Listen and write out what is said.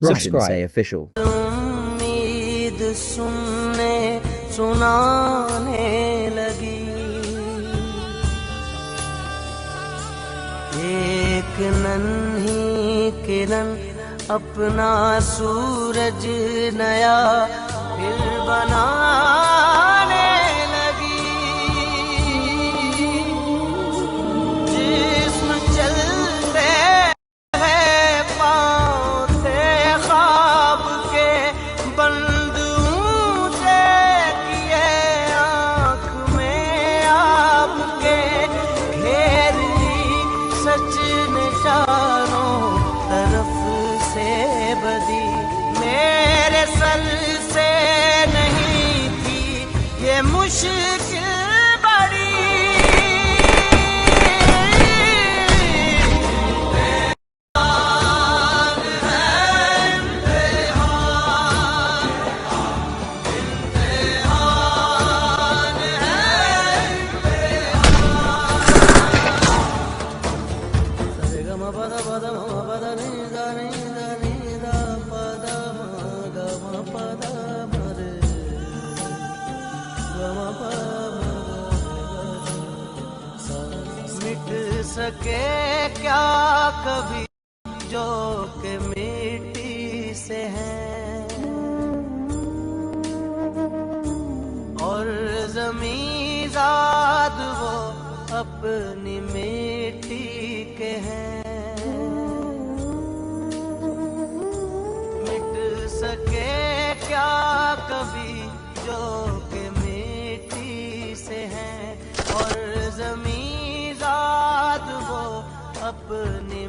Subscribe. Official. उम्मीद सुनने सुनाने लगी, एक नन्ही किरण अपना सूरज नया फिर बनाने लगी। जिस्म चलते हैं पाँव थे ख्वाब के बंद ऊंचे किए, आँख में आपके घेर ली सच ने चारों तरफ से बदी। मेरे सर से नहीं थी ये मुश्किल बड़ी, मिट सके क्या कभी जो के मिट्टी से है, और ज़मीं ज़ाद वो अपनी मिट्टी के हैं। मिट सके क्या कभी जो के मिट्टी से हैं, और ज़मीं ज़ाद वो अपनी